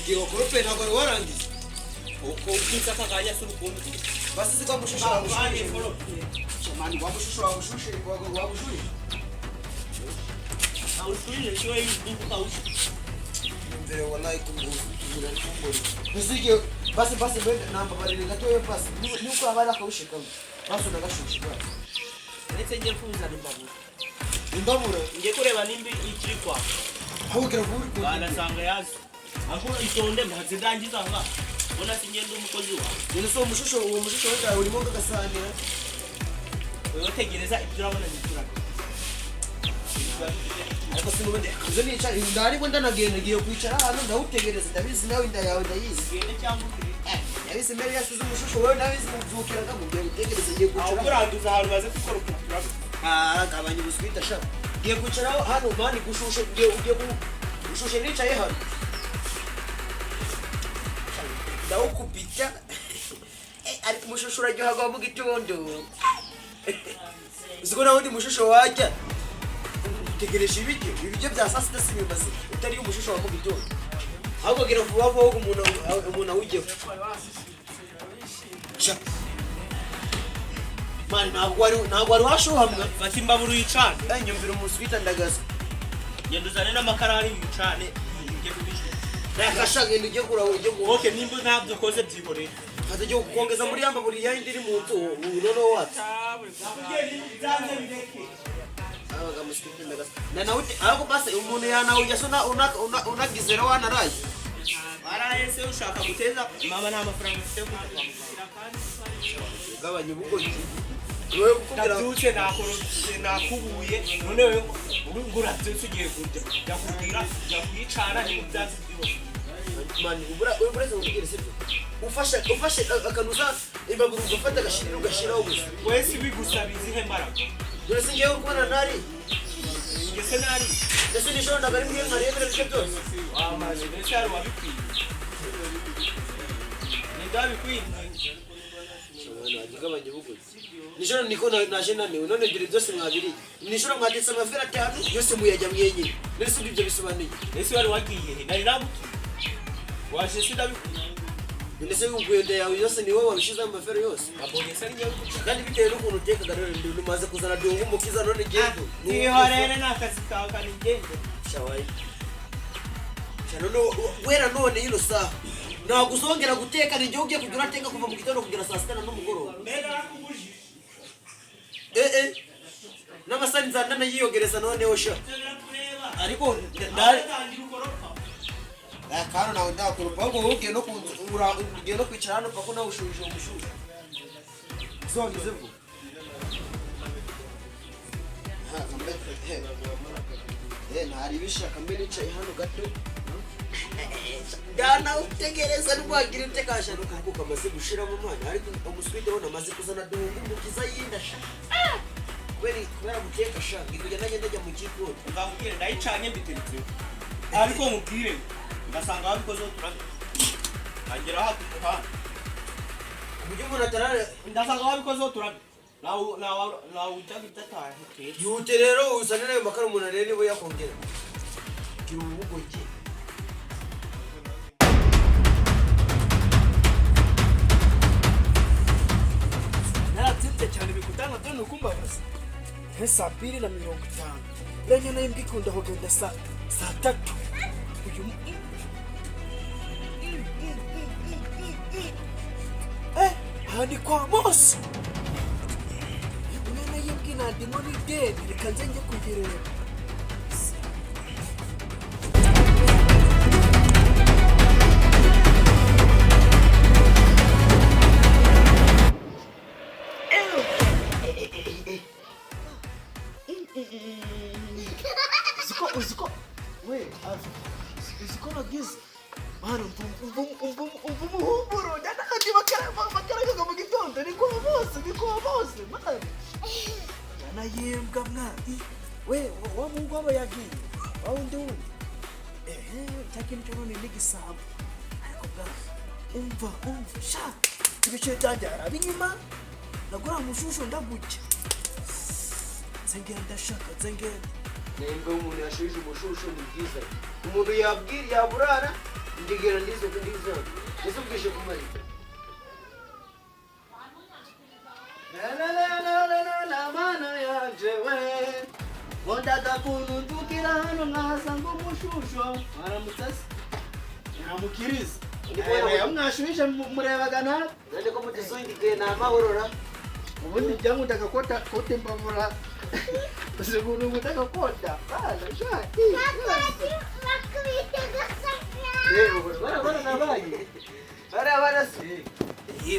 Ngiye kurope ntabwo warangiza. Uko ukitsa kaganya surukundo. Basi sikwa mushusho wagushushe. Chamani wagushushe wagushushe. Aushushe sio hivi kaushi. Mbele wallahi kumbuzi. Nizige basi mbele namba bali ngatoye basi. Nuko abala kaushi kama. Basi ndagashushe basi. Ndetse ngiye kuza nimbabura. Imbabura ngiye kureba nimbi ikiri kwa. Ahubwo buri ko. Bana sanga yazi. Aho itonde ntazidangiza nga. Bona singenda umukozi wawe. Yene so mushusho uwo mushusho wenda urimo gasangira. Uyotegereza ibyo urabona giturana. Ariko sinubende uzo nicara indari bwo ndanagenda giye kwicara hano ndawutegereza ndabizi nawe inda yawe ndayizi. Gende cyangwa Yabizi mbere yasize umushusho wewe nabizi muzukiraga mu gihe utegereza giye kwicara. Aho kuranduza ahantu baze gukora ukura. Gabanya ubuswita sha. Giye kwicaraho hano mani gushushe ugiye gushushe nicaye hano. Ndawukubita. Ariko umushusho uraryoha mu gitondo. Uziko nawe ndi mushusho wajya. Tegereje ibiryo bya saa sita sibimaze utari umushusho wa mu gitondo. Ahubwo gira vuba vuba umuntu awugiye. Man ntabwo wari washuhamwe. Fata imbaburu yicane. Nyumvira umuswita ndagaza. Yenduzane n'amakarari yicane ngiye kubishye. Nakashage ngiye kuraho ujye ngo. Okay nimba ntabyo koze byibore. Hataje kukongeza muri yamba buri yindi iri mu nzu unono wati. Byanze bireke. Abaga muswita ndagaza. Na nawe ahubwo base umuntu yanawe yasona unagizera wanaraye. Araye se ushaka guteza mama nta mafaranga afite kujya gabanya ubugoyi. Wewe kukubwira ndabyutse nakubuye none wewe nguratse ugiye kurya yakubwira yakwicara ni mubyazi byo mani uretse ubwire sibyo ufashe akanuza imbaburu ugafata agashiraho gusa wese bigusabiza ihe mbaraga uretse ngiye kubona nari ngese nari ndetse nishobora ndagari mwe nkarebera byo byose amaje ndetse ari wabikwiye ndabikwiye gabanya ubugoyi. Nishoro niko naje naniwe none ngire byose mwabiri. Nishoro mwatetse amafera atanu yose muyajya mwenye. Nese ibyo bisobanuye. Ese wari wagiye he? Nari nabuki. Waje sidabikwiye. Nese ugwende yawe yose ni wowe wabishiza amafera yose. Abonye se ngiye guca. Kandi bitewe n'ukuntu uteka rero ndumaze kuzana dongo mukiza none gendo. Niho rero nakazi kawe kandi ngende. Shawayi. Cyano wera none yino saha. Ntabwo uzongera guteka ni ugiye kugura ateka kuva mu gitondo kugera saa sita n'umugoroba. N'amasani nzandana yiyogereza noneho sha. Ariko ndari kana nawe ndakora ahubwo ugiye no ugiye no kwicara hano pako nawe ushuje umushuje. Zogize vuba. Ntari bishaka mbere yicaye hano gato. Dana utegereza rwagira utekasha nukuko kamaze gushira mu mwana ariko umuswite wona amaze kuzana dungu mukiza yindasha kubera guteka sha ngikuja nanye ndajya mu kiko ngambwire ndayicanye mbiteritse ariko mubwire ngasanga wabikoze turabe agera hafi kuhana ubyo umuntu atarare ndasanga wabikoze turabe nawe ujya yute rero uzanira ayo makara umuntu rero nibo yakongera cyubugoje. cyane bikutana byo nukumbabaza hesa 250 renya nayo mbikunda kugenda saa 3 uyu hani kwa boss umwana yibwina ndi muri deni reka nze njye kugerera Uziko we uziko nagize bana umvumuhumuro ndakandi bakaraga mu gitondo niko bose bana yanayembwa mwari we wa mungu aba yagiye wawundi wundi takintu none n'igisambo ariko bwa umva sha ibice byanjye arabinyuma nagura mushusho ndagucya zengenda shaka zengenda Nemba umuntu yashije umushusho ni bwiza. Umuntu yabwira yaburara ndigera ndizo kundizo yesu bwishe kumari la mana yanje we Wondaga kunundukira hano nkahasanga umushusho aramutase namukiriza mwashubije murebaga nawe nande ko mutizindike na mahorora ubundi byankundaga kote mbavura ukuntu nkundaga kota bana shati bara nabaye bara si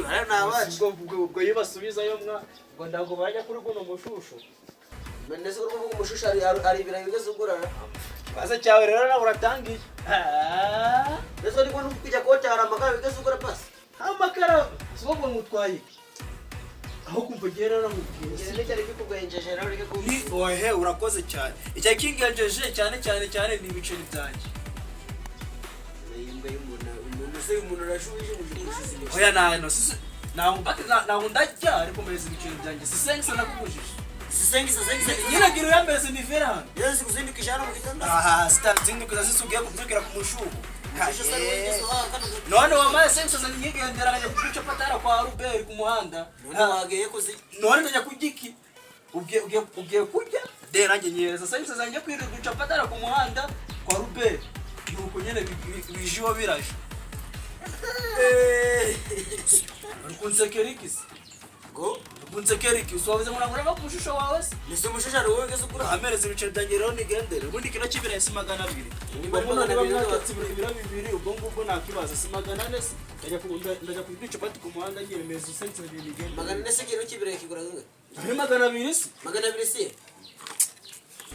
bara nabaye ubwo yibasubizayo mwa ngo ndago bajya kuri guno mushusho nandese ko kuvuga umushusho ari ibira bigeze ugurana Pasa cyawe rero nawe uratangiye nese ni ko kujya kota hari amakara bigeze ugura pasi amakara sibwo ngutwaye aho kumva gera namubwiye nese cyari kikugwenjeje rero rike ku ohe urakoze cyane icyo kingenjeje cyane ni ibiceri byanjye imbwa y'umuntu se umuntu arashubije umushusho oya naho ndajya ariko meze ibiceri byanjye sisengisa nakubujije sisengisa nyina gira yambeze ni vera yesi kuzindukisha hano mu gitondo sitazindukiza zisugiye kuvugira ku mushuko none wamaye sengisa nyigendera kajya kuguca patara kwa Ruberi ku muhanda none wageye kuzi none ndajya kugiki ugiye kujya de nanjye nyereza sengisa zanjye kwiruguca patara ku muhanda kwa Ruberi nuko nyene bijiwa biraje kunsekerikisi go kunsekeriki usobaze murangura kumushusho wawe se nise umushusho ari wowe geze ugura amereze ibiceri byanjye rero nigendere ubundi kino kibira si 200 niba none bamwatsi ibira bibiri ubwo ngubwo nakibaza si 400 se ndajya kubica pati ku muhanda nyemeza sense nigendere 400 se kiro kibira kigura ngwe ari 200 se 200 se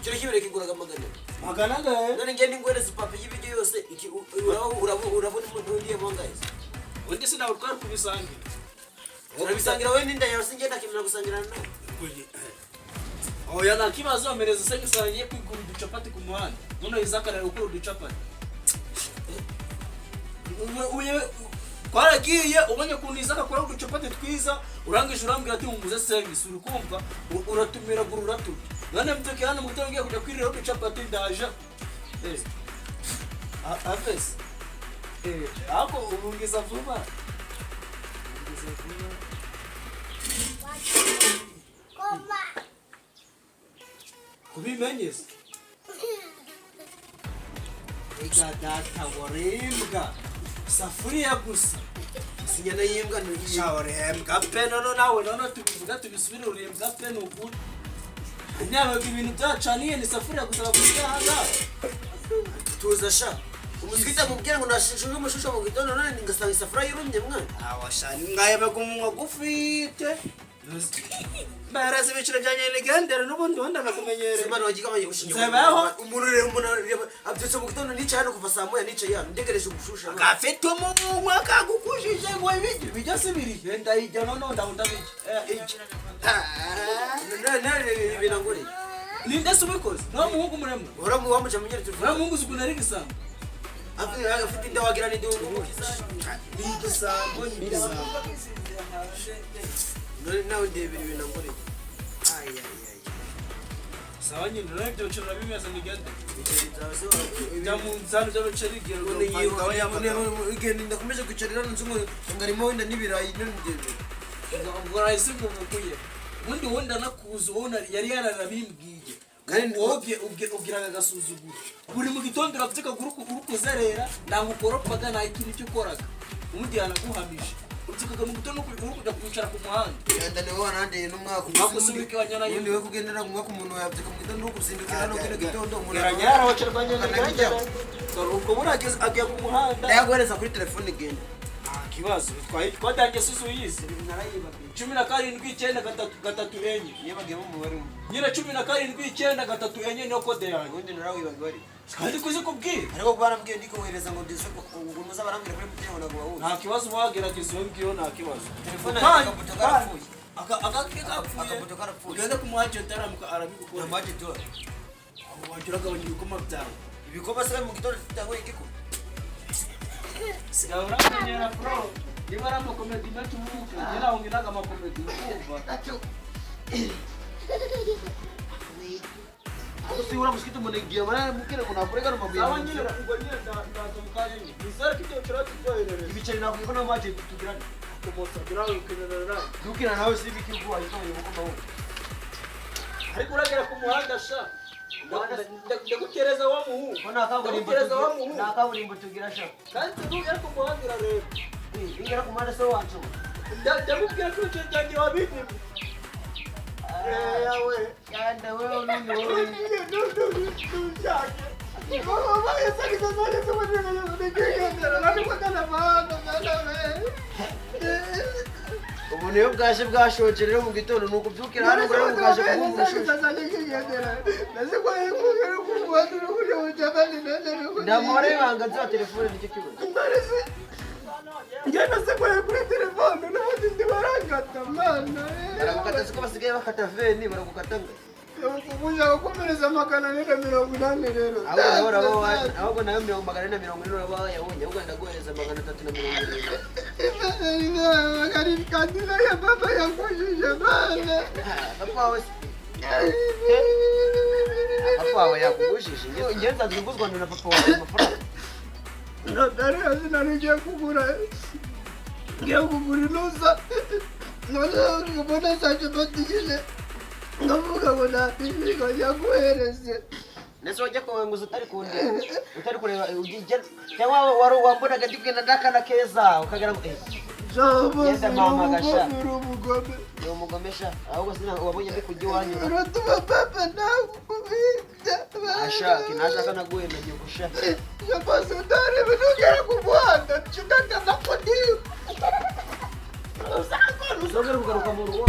kiro kibira kigura 200 none ngende ngwereza papa y'ibyo yose urabona umuntu ndiye bongaye undi sina utwara kubisangira urabisangira wewe ninda yose ngenda kimena gusangira nawe oya nakibazo amereza sense sangiye kwigura uducapati ku muhanda none izakarara ukuru uducapati kwaragiye ubonye kuntu izakakora uducapati twiza urangije urambwira ati umuze service uri kumva uratumira gururatu none mteke hano mugitondo ngiye kujya kwirira uducapati ndaje afes ako ubungiza vuba kubimenyeza ega data warembwa safuriya gusa sinyana yimbwa urembwa pe nawe tubivuga tubisubire urembwa pe n'ukuri nyabaga ibintu byacaniye ni safuriya gusa bakujyana tuza sha umuswita mubwira ngo nashishuje umushusho mu gitondo none ngasanga isafuriya yurumye mwana awashani ngayabaga umunwa gufite Mbarazi ibiciro byanjye nigendera n'ubundi wenda nakumenyereye Simana wagikamanye gushinya Zebaho umuntu rero abyutse mu gitondo nicaye hano kuva saa moya nicaye hano ndegereje gushusha gafite umunwa kagukushije ngo ibiki bijya sibiri yenda ijya none ndahunda biki binangore ninde subikoze no muhungu muremwe uramu wamuca munyere tuvuga uramuhungu sukuna rigisamba afite ndawagira ni ndiwo n'igisambo nawe ndebera ibintu ngore sawa nyine rero ibyo biciro bimeze nigende byamunzana by'abiceri gero igende ndakomeje kwicarira nzungu ngarimo wenda n'ibirayi n'ingendo ngo rahise kuvukuye ubundi wenda nakuza ubona yari yararabimbwiye kandi ubwiraga gasuzuguro buri mu gitondo uravuga urukuzerera nangukoropaga nta ikintu cyo koraga ubundi yanaguhamije utukaga mu gitondo kujya kwicara ku muhanda yanda niwe warandeye n'umwaka umusubike wanyana yundi we kugendera mu mwaka umuntu yabyuka mu gitondo kuzindukira no kino gitondo umuntu yaranyara wacerwanye n'iganje ubwo burageze agiye ku muhanda yaguhereza kuri telefone igenda kibazo twadange susu yize narayibagiye 17 9 yabagemo umubare nyine 17 9 niyo kode yanjye ubundi narawibagiye kandi kuzi kubwira ariko barambwiye ndiko kohereza ngo ndize ugunuza barambwira kuri muteye ngo bahuze nta kibazo wagerageza iyo ngiyo nta kibazo telefone akabuto karapfuye akabuto karapfuye ugende ku muagent aramuka arabigukora na budget tora abo wagira gabanya ibikoma byawe ibikoma se mu gitondo tutangoye igiko sigabura kanyera bro niba ari amakomedi menshi umuke ngira ngo nginaga amakomedi kumva Usibura muskito munegiye mana mukire munakurega no mabuye. Sawa nyine ubwo nyine ndaza mukaje nyine. Nizere ko ibyo kirati twoherereza. Ibiceri nakuko no maje tugirana. Kumosa birawe ukinera. Dukina nawe sibi kiguwa itoye mukoma wo. Ariko uragera ku muhanda sha. Ndagukereza wa muhu. Bona kaburimbo tugira sha. Kandi tugera ku muhanda urareba. Ingera ku muhanda so wacu. Ndamubwira ko icyo cyanjye wabindi. Yawe. Yanda wewe nini wewe. Mama yesa kizazali tumwendele ndikigenda. Nani kwa kana bana wewe. Umuntu yo bwaje bwashoje rero mu gitondo nuko byukira hano ngo bwaje kumusho. Ndamore banga za telefone nicyo kibazo. Ngenda se kuri telefone n'ubundi ndibarangata mana. Barakukata siko basigaye bakata veni barakukatanga. Kubuja gukomereza magana nenda 80 rero. Ahubwo nayo 440 uraba yabonye ahubwo ndagohereza 320. Magari kandila ya baba yakujije bana. Papa wawe yakugujije. Ngenza ndikuzwa na papa wawe amafaranga. Notari azinanigiye kugura. Ngiye kugura inusa. None ngubona saje batigije. Ndavuga ngo ntabwo yaguhereze. Nese wajya kwa nguzo utari kureba cyangwa wari wambonaga ndigenda ndakana keza ukagera ngo Yenda mama gasha. Umugome. Yo umugomesha ahubwo sina wabonye ndi kujya wanyu. Rotuma papa nakubita. Asha kinashaka naguye na gusha. Ya basi utari binogera kubwanda chukanga nakodiyo. Uzongera kugaruka mu rugo.